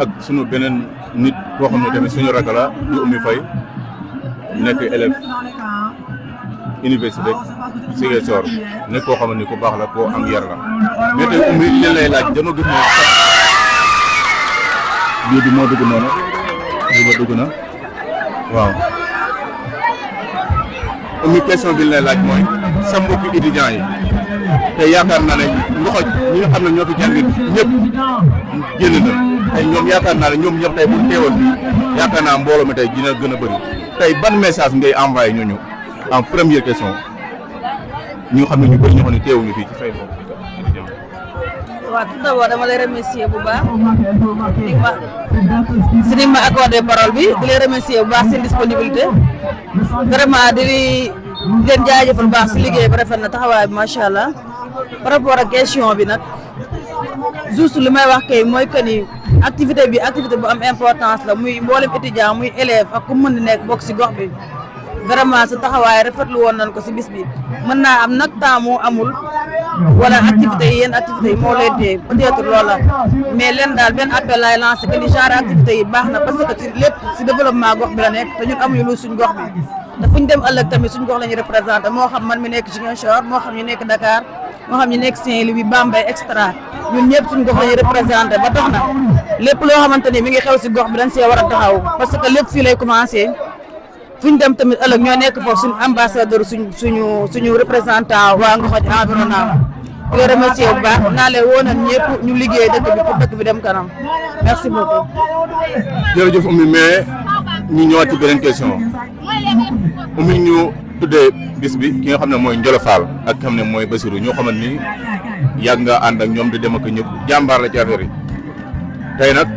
ak sunu beneen nit koo xam ne tamit suñu rakk la di Oumy Faye nekk élève université Ziguinchor nekk koo xam ne ku baax la koo am yar la mais tey Oumy li lay laaj dañoo gis ne bii bi moo dugg noonu bii ba dugg na waaw Oumy question bi lay laaj mooy sa mbokki étudiants yi te yaakaar naa ne loxo ñi nga xam ne ñoo fi jàng ñëpp génn na tey ñoom yaakaar naa ne ñoom ñëpp tey bu ñu teewal fii yaakaar naa mbooloo mi tey dina gën a bëri tey ban message ngay envoyé ñooñu en première question ñu xam ne ñu bëri ñoo xam ne teewuñu fii ci say mbokk étudiants. waaw tout d'abord dama lay remercier bu baax si ma accordé parole bi di lay remercier bu baax seen disponibilité vraiment di leen jaajëfal bu baax si liggéey ba rafet na taxawaay bi macha allah par rapport ak question bi nag juste li may wax kay mooy que ni activité bu am importance la muy mboolem étudiant muy élève ak ku mën di nekk bokk si gox bi vraiment sa taxawaay rafetlu woon nañ ko si bis bi mën naa am nag temps moo amul wala activités yi yenn activités yi moo leen téye peut-être loolu la mais leen daal benn appel laay lancé que ni genre activités yi baax na parce que ci lépp si développement gox bi la nekk te ñun amuñu lu suñ gox bi te fu ñu dem ëllëg tamit suñ gox la ñu représenté moo xam man mi nekk Ziguinchor moo xam ñu nekk Dakar moo xam ñu nekk Saint-Louis Bambey extra ñun ñëpp suñ gox la ñu représenté ba tax na lépp loo xamante ni mi ngi xew si gox bi dañ see war a taxaw parce que lépp fii lay commencé fu ñu dem tamit ëllëg ñoo nekk foofu suñu ambassadeur suñu représentant waa Ngoxoj environnement di la remercier bu baax naa leen woo nañ ñëpp ñu liggéey dëkk bi pour dëkk bi dem kanam merci beaucoup. jërëjëf Oumy mais ñu ñëwaat ci beneen question Oumy ñu tuddee bis bi ki nga xam ne mooy Ndiolo Fall ak ki nga xam ne mooy Bassirou ñoo xamante ni yàgg nga ànd ak ñoom di dem ak ñëpp jàmbaar la ci affaire yi tey nag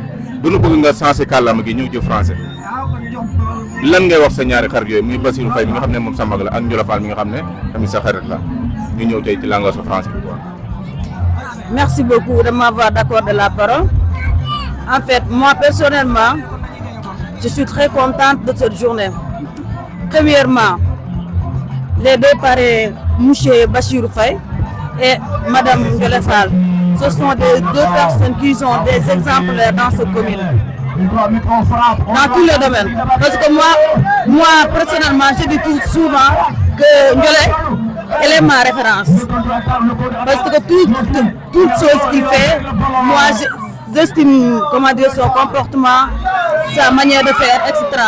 duñu bëgg nga sensé kàllaama gi ñëw ci français. lan ngay wax sa ñaari xarit yooyu muy Bassirou Faye mi nga xam ne moom sa mag la ak Ndiolo Fall mi nga xam ne tamit sa xarit la ñu ñëw tey ci langage français bi quoi. Merci beaucoup de m'avoir accordé la parole. En fait, moi personnellement, je suis très contente de cette journée. Premièrement, les deux parrains, monsieur Bassirou Faye et madame Ndiolo Fall, ce sont des deux personnes qui sont des exemplaires dans cette commune. Dans tous les domaines. Parce que moi personnellement, je dis tout souvent que Ndiolo, elle est ma référence. Parce que toute chose qu'il fait, moi j'estime, comment dire, son comportement, sa manière de faire, etc.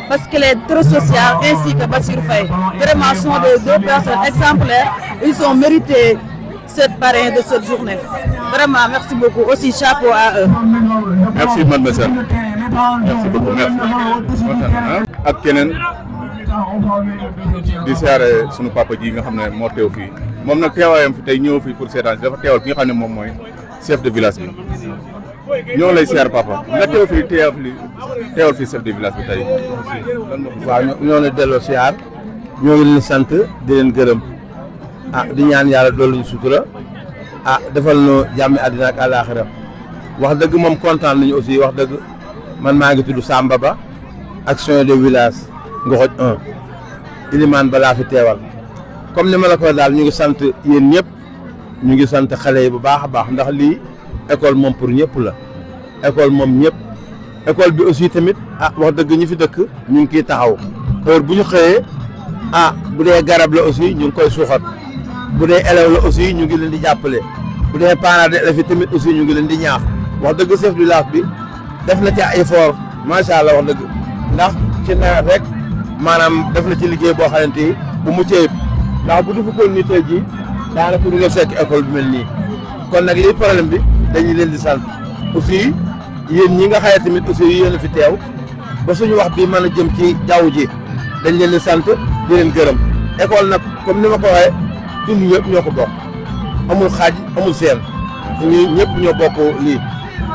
Parce qu'elle est très sociale, ainsi que Bassirou Faye. Vraiment, ce sont des deux personnes exemplaires. Ils ont mérité cette parrain de cette journée. Vraiment, merci beaucoup. Aussi, chapeau à eux. Merci, mademoiselle. Merci beaucoup, merci. ak keneen di siyaare sunu papa ji nga xam ne moo teew fii moom nag teewaayam fi tey ñëw fii pour seetaan si dafa teewal ki nga xam ne moom mooy chef de village bi ñoo lay siyaar papa nga teew fii teewal fii chef de village bi tey. waaw ñoo ne delloo siyaar ñoo ngi leen sant di leen gërëm di ñaan yàlla dolli ñu sutura defal nu jàmmi àddina ak àllaaxira wax dëgg moom kontaan nañu aussi wax dëgg man maa ngi tudd Samba Ba action de village Ngoxoj 1 Ilimane Ba laa fi teewal comme ni ma la ko daal ñu ngi sant yéen ñëpp ñu ngi sant xale yi bu baax a baax ndax lii école moom pour ñëpp la école moom ñëpp école bi aussi tamit wax dëgg ñi fi dëkk ñu ngi kiy taxaw heure bu ñu xëyee bu dee garab la aussi ñu ngi koy suuxat bu dee élève la aussi ñu ngi leen di jàppale bu dee parents d'élèves yi tamit aussi ñu ngi leen di ñaax wax dëgg chef du village bi def na ci ay effort macha allah wax dëgg ndax ci nawet rek maanaam def na ci liggéey boo xamante ni bu mucc ayib ndax bu defu ko nii tey jii daanaka du nga fekk école bi mel nii kon nag lii problème bi dañuy leen di sant aussi yéen ñi nga xaye tamit aussi yéen a fi teew ba suñu wax bi mën a jëm ci jaww ji dañ leen di sant di leen gërëm école nag comme ni ma ko waxee tund yëpp ñoo ko bokk amul xaaj amul seen ñun ñëpp ñoo bokk lii.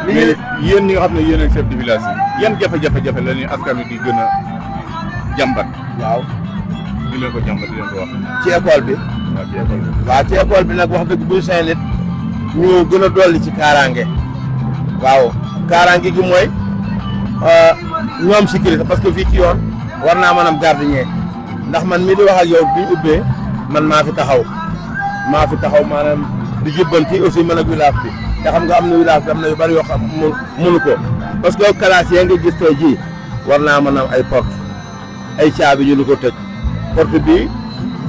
mais yéen ñi nga xam ne yéen ak chef de village yi yan jafe-jafe la ñuy askan wi di gën a jàmbat. waaw di leen ko jàmbat di leen ko wax. ci école bi. waaw ci école bi nag wax dëgg buy sañ nit ñu gën a dolli ci kaaraange. waaw kaaraange gi mooy ñoom sécurité parce que fii ci yoon war naa mën am gardien ndax man mii di wax ak yow bi ñu ubbee man maa fi taxaw maanaam di jubbanti aussi man ak village bi te xam nga am na village bi am na yu bari yoo xam mënu ko parce que classe yi nga gis tey jii war naa mën a am ay porte ay caabi ñu lu ko tëj porte bi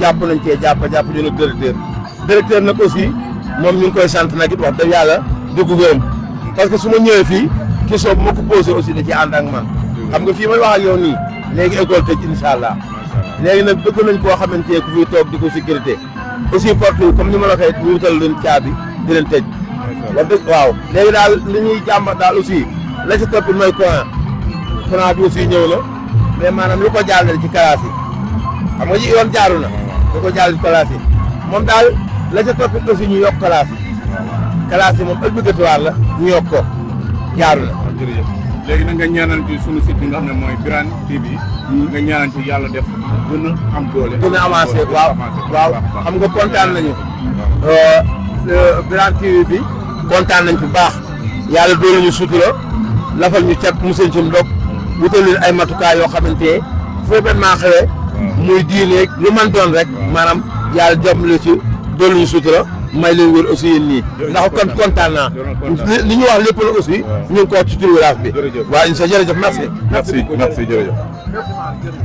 jàpp nañ cee jàpp ñu ne directeur nag aussi moom ñu ngi koy sant nag it wax dëgg yàlla di ko gërëm parce que su ma ñëwee fii question bu ma ko posé aussi da ci ànd ak man xam nga fii may wax ak yow nii léegi école tëj incha allah léegi nag bëgg nañ koo xamante ne ku fiy toog di ko sécurité aussi porte yi comme ni ma la waxee ñu wutal leen caabi di leen tëj wax dëgg waaw léegi daal li ñuy jàmbat daal aussi la ci topp mooy courant bi aussi ñëw na mais maanaam lu ko jàllale ci classe yi xam nga ji yoon jaaru na lu ko jàllale ci classe yi moom daal la ca topp aussi ñu yokk classe yi moom obligatoire la ñu yokk ko jaaru na. jërëjëf léegi nag nga ñaanal ci sunu site bi nga xam ne mooy Birane TV. nga ñaanal ci yàlla def gën a am doole. gën a avancé waaw xam nga kontaan nañu. Birane TV bi kontaan nañ bu baax yàlla doole ñu sutura lafal ñu cat musañ ci ndog wutal leen ay matukaay yoo xamante ne fu événement xewee muy diineeg lu man doon rek maanaam yàlla jàppale ci doole ñu sutura may leen wër aussi yéen nii ndax kon kontaan naa li ñu wax lépp la aussi ñu ngi ko ci turu village bi. jërëjëf waaw incha jërëjëf merci. merci jërëjëf.